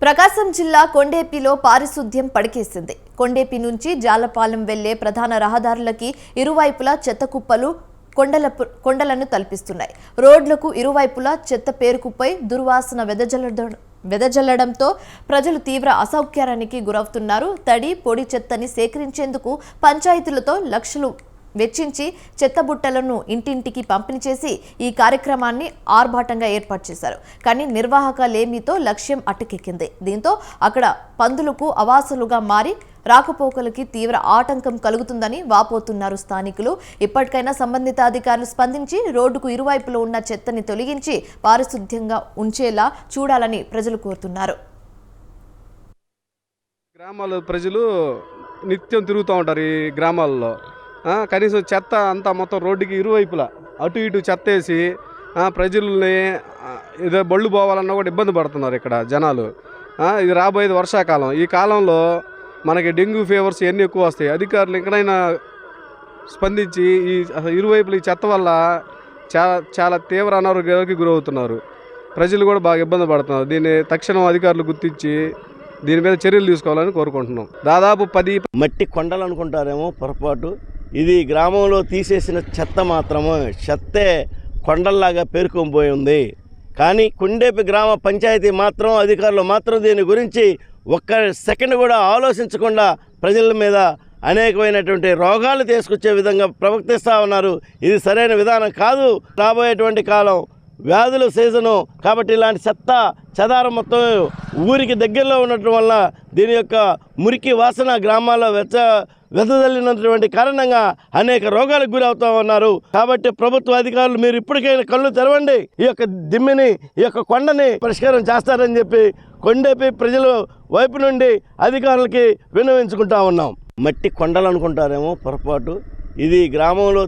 ప్రకాశం జిల్లా కొండేపిలో పారిశుద్ధ్యం పడికేసింది. కొండేపి నుంచి జాలపాలెం వెళ్లే ప్రధాన రహదారులకి ఇరువైపులా చెత్త కుప్పలు కొండలను తలపిస్తున్నాయి. రోడ్లకు ఇరువైపులా చెత్త పేరుకుపై దుర్వాసన వెదజల్లడంతో ప్రజలు తీవ్ర అసౌకర్యానికి గురవుతున్నారు. తడి పొడి చెత్తని సేకరించేందుకు పంచాయతీలతో లక్షలు వెచ్చించి చెత్త బుట్టలను ఇంటింటికి పంపిణీ చేసి ఈ కార్యక్రమాన్ని ఆర్భాటంగా ఏర్పాటు చేశారు. కానీ నిర్వాహకులేమితో లక్ష్యం అటకెక్కింది. దీంతో అక్కడ పందులకు అవాసులుగా మారి రాకపోకలకి తీవ్ర ఆటంకం కలుగుతుందని వాపోతున్నారు స్థానికులు. ఇప్పటికైనా సంబంధిత అధికారులు స్పందించి రోడ్డుకు ఇరువైపులో ఉన్న చెత్తని తొలగించి పారిశుద్ధ్యంగా ఉంచేలా చూడాలని ప్రజలు కోరుతున్నారు. గ్రామాల ప్రజలు నిత్యం తిరుగుతూ ఉంటారు. ఈ గ్రామాల్లో కనీసం చెత్త అంతా మొత్తం రోడ్డుకి ఇరువైపులా అటు ఇటు చెత్త వేసి ప్రజల్ని ఏదో బళ్ళు పోవాలన్నా కూడా ఇబ్బంది పడుతున్నారు ఇక్కడ జనాలు. ఇది రాబోయేది వర్షాకాలం. ఈ కాలంలో మనకి డెంగ్యూ ఫీవర్స్ ఇవన్నీ ఎక్కువ వస్తాయి. అధికారులు ఎక్కడైనా స్పందించి ఈ ఇరువైపులు ఈ చెత్త వల్ల చాలా తీవ్ర అనారోగ్యాలకు గురవుతున్నారు. ప్రజలు కూడా బాగా ఇబ్బంది పడుతున్నారు. దీన్ని తక్షణం అధికారులు గుర్తించి దీని మీద చర్యలు తీసుకోవాలని కోరుకుంటున్నాం. దాదాపు 10 మట్టి కొండలు అనుకుంటారేమో పొరపాటు. ఇది గ్రామంలో తీసేసిన చెత్త మాత్రమే చెత్తే కొండల్లాగా పేరుకొని ఉంది. కానీ కొండేపి గ్రామ పంచాయతీ మాత్రం అధికారులు మాత్రం దీని గురించి ఒక్క సెకండ్ కూడా ఆలోచించకుండా ప్రజల మీద అనేకమైనటువంటి రోగాలు తీసుకొచ్చే విధంగా ప్రవర్తిస్తూ ఉన్నారు. ఇది సరైన విధానం కాదు. రాబోయేటువంటి కాలం వ్యాధుల సీజను కాబట్టి ఇలాంటి చెత్త చెదారం మొత్తం ఊరికి దగ్గరలో ఉండటం వల్ల దీని యొక్క మురికి వాసన గ్రామాల్లో వెదజల్లినటువంటి కారణంగా అనేక రోగాలకు గురవుతూ ఉన్నారు. కాబట్టి ప్రభుత్వ అధికారులు మీరు ఇప్పటికైనా కళ్ళు తెరవండి. ఈ యొక్క దిమ్మిని ఈ యొక్క కొండని పరిష్కారం చేస్తారని చెప్పి కొండేపి ప్రజల వైపు నుండి అధికారులకి విన్నవించుకుంటా ఉన్నాం. మట్టి కొండలు అనుకుంటారేమో పొరపాటు. ఇది గ్రామంలో